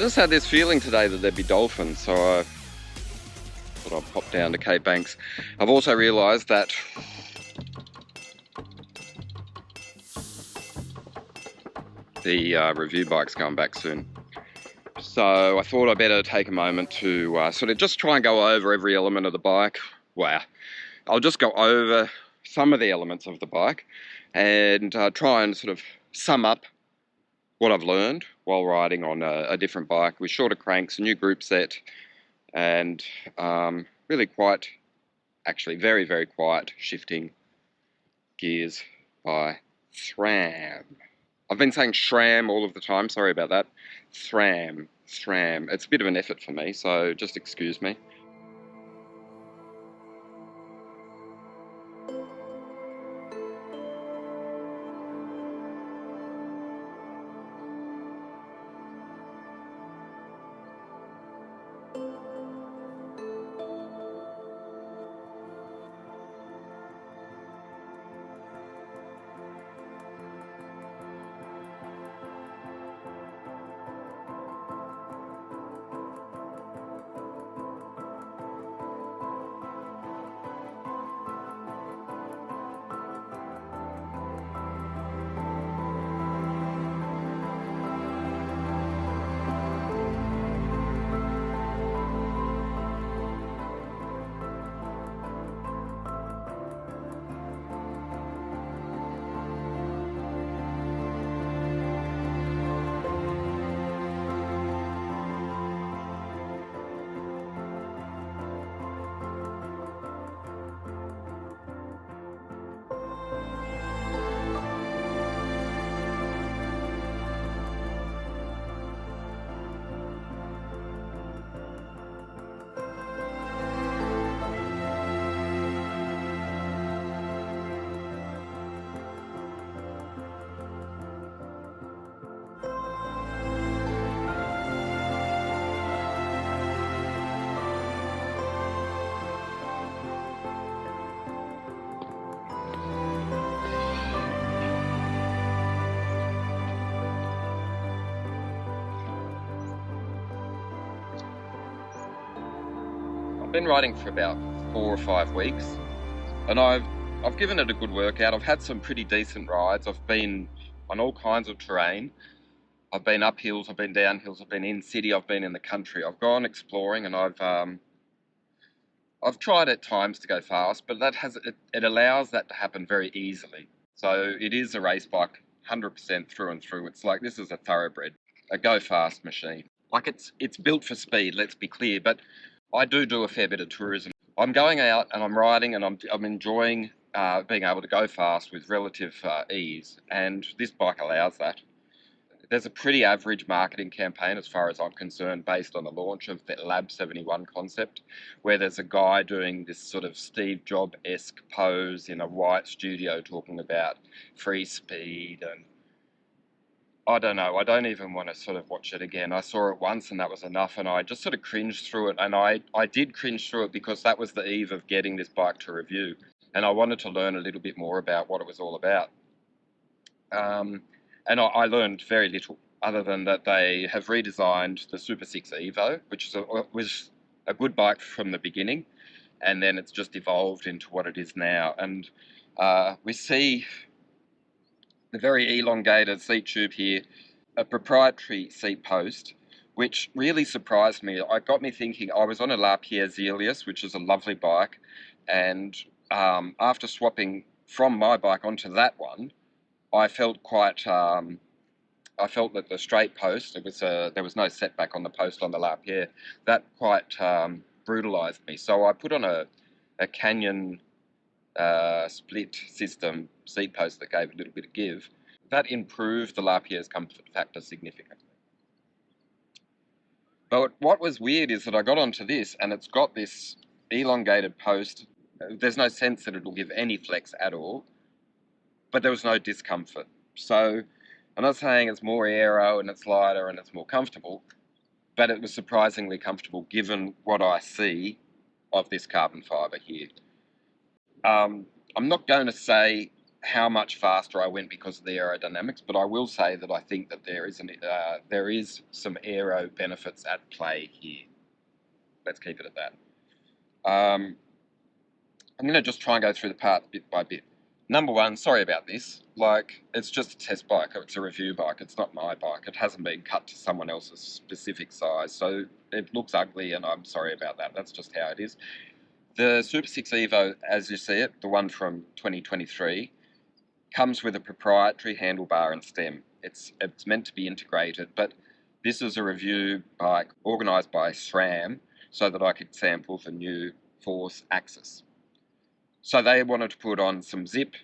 just had this feeling today that there'd be dolphins, so I thought I'd pop down to Cape Banks. I've also realised that the review bike's going back soon. So I thought I'd better take a moment to sort of just try and go over every element of the bike. Wow. I'll just go over some of the elements of the bike and try and sort of sum up what I've learned while riding on a different bike with shorter cranks, a new group set, and really quite, actually very, very quiet shifting gears by SRAM. I've been saying SRAM all of the time, sorry about that. SRAM. It's a bit of an effort for me, so just excuse me. I've been riding for about 4 or 5 weeks, and I've given it a good workout. I've had some pretty decent rides. I've been on all kinds of terrain. I've been up hills, I've been down hills, I've been in city, I've been in the country. I've gone exploring, and I've tried at times to go fast, but it allows that to happen very easily. So it is a race bike 100% through and through. It's like this is a thoroughbred, a go fast machine. Like it's built for speed, let's be clear, but I do a fair bit of tourism. I'm going out and I'm riding, and I'm enjoying being able to go fast with relative ease, and this bike allows that. There's a pretty average marketing campaign as far as I'm concerned based on the launch of the Lab71 concept, where there's a guy doing this sort of Steve Jobs-esque pose in a white studio talking about free speed, and I don't know, I don't even want to sort of watch it again. I saw it once and that was enough, and I just sort of cringed through it, and I did cringe through it because that was the eve of getting this bike to review, and I wanted to learn a little bit more about what it was all about. And I learned very little, other than that they have redesigned the SuperSix Evo, which was a good bike from the beginning, and then it's just evolved into what it is now. And we see the very elongated seat tube here, a proprietary seat post, which really surprised me. It got me thinking. I was on a Lapierre Xelius, which is a lovely bike, and after swapping from my bike onto that one, I felt quite. I felt that the straight post, there was no setback on the post on the Lapierre. That quite brutalised me. So I put on a Canyon split system seat post that gave a little bit of give. That improved the Lapierre's comfort factor significantly. But what was weird is that I got onto this, and it's got this elongated post. There's no sense that it'll give any flex at all, but there was no discomfort. So I'm not saying it's more aero and it's lighter and it's more comfortable, but it was surprisingly comfortable given what I see of this carbon fibre here. I'm not going to say how much faster I went because of the aerodynamics, but I will say that I think that there is some aero benefits at play here. Let's keep it at that. I'm going to just try and go through the parts bit by bit. Number one, sorry about this. Like, it's just a test bike. It's a review bike. It's not my bike. It hasn't been cut to someone else's specific size, so it looks ugly, and I'm sorry about that. That's just how it is. The SuperSix Evo, as you see it, the one from 2023, comes with a proprietary handlebar and stem. It's meant to be integrated, but this is a review bike organised by SRAM so that I could sample the new Force AXS. So they wanted to put on some zip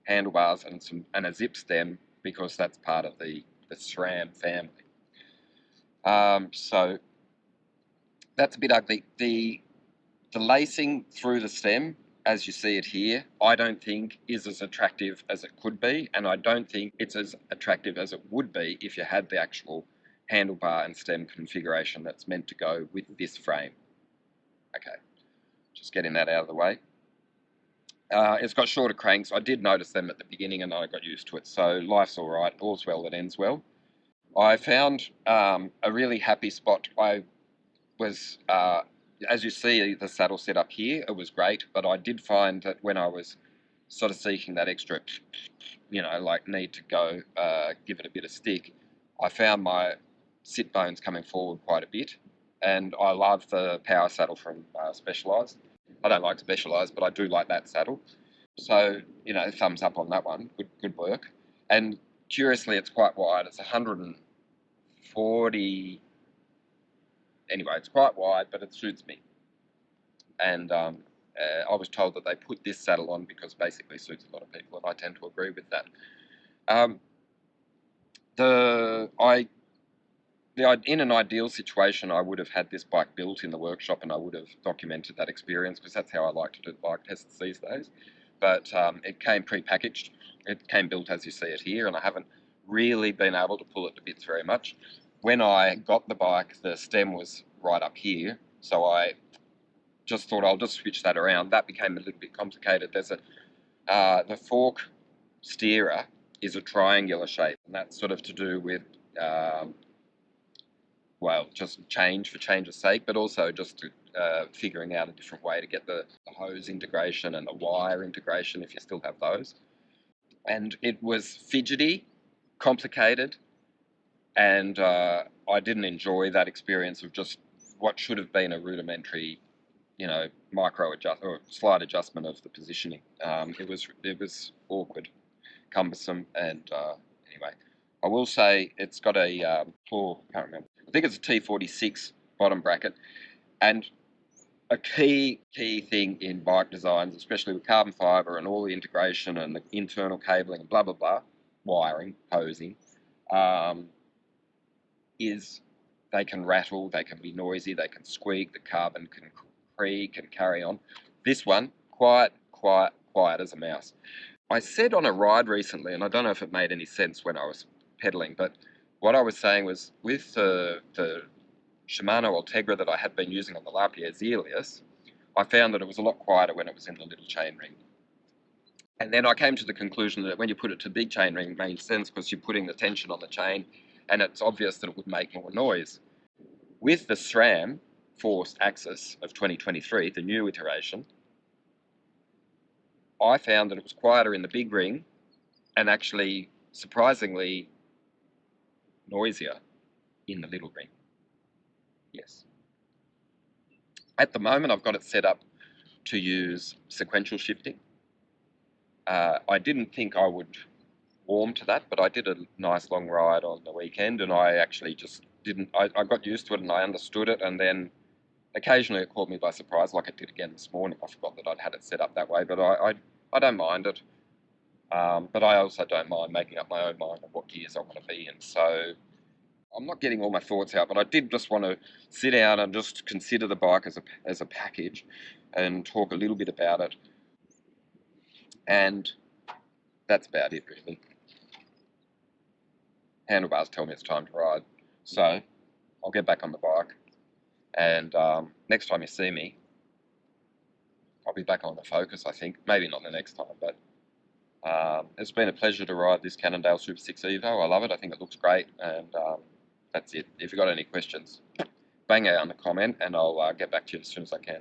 handlebars and a zip stem because that's part of the SRAM family. So that's a bit ugly. The lacing through the stem, as you see it here, I don't think is as attractive as it could be, and I don't think it's as attractive as it would be if you had the actual handlebar and stem configuration that's meant to go with this frame. Okay, just getting that out of the way. It's got shorter cranks. I did notice them at the beginning and I got used to it, so life's all right. All's well that ends well. I found a really happy spot. I was, as you see the saddle set up here, it was great, but I did find that when I was sort of seeking that extra, like need to go give it a bit of stick, I found my sit bones coming forward quite a bit, and I love the power saddle from Specialized. I don't like Specialized, but I do like that saddle. So, thumbs up on that one. Good work. And curiously, it's quite wide. It's 140. Anyway, it's quite wide, but it suits me. And I was told that they put this saddle on because it basically suits a lot of people, and I tend to agree with that. In an ideal situation, I would have had this bike built in the workshop and I would have documented that experience because that's how I like to do bike tests these days. But it came pre-packaged. It came built as you see it here, and I haven't really been able to pull it to bits very much. When I got the bike, the stem was right up here, so I just thought I'll just switch that around. That became a little bit complicated. There's the fork steerer is a triangular shape, and that's sort of to do with just change for change's sake, but also just figuring out a different way to get the hose integration and the wire integration if you still have those. And it was fidgety, complicated, and I didn't enjoy that experience of just what should have been a rudimentary, micro adjust or slight adjustment of the positioning. It was awkward, cumbersome, and anyway, I will say it's got a I can't remember. I think it's a T46 bottom bracket, and a key thing in bike designs, especially with carbon fibre and all the integration and the internal cabling and blah blah blah, wiring, hosing, is they can rattle, they can be noisy, they can squeak, the carbon can creak and carry on. This one, quiet as a mouse. I said on a ride recently, and I don't know if it made any sense when I was pedaling, but what I was saying was with the Shimano Ultegra that I had been using on the Lapierre Xelius, I found that it was a lot quieter when it was in the little chainring. And then I came to the conclusion that when you put it to big chainring, it made sense because you're putting the tension on the chain, and it's obvious that it would make more noise. With the SRAM Force AXS of 2023, the new iteration, I found that it was quieter in the big ring and actually surprisingly noisier in the little ring. Yes. At the moment, I've got it set up to use sequential shifting. I didn't think I would warm to that, but I did a nice long ride on the weekend, and I actually just didn't. I got used to it and I understood it, and then occasionally it caught me by surprise, like it did again this morning. I forgot that I'd had it set up that way, but I don't mind it. But I also don't mind making up my own mind of what gears I want to be in. So I'm not getting all my thoughts out, but I did just want to sit down and just consider the bike as a package and talk a little bit about it. And that's about it, really. Handlebars tell me it's time to ride. So I'll get back on the bike. And next time you see me, I'll be back on the Focus, I think. Maybe not the next time, but It's been a pleasure to ride this Cannondale SuperSix Evo. I love it. I think it looks great, and that's it. If you've got any questions, bang out in the comment, and I'll get back to you as soon as I can.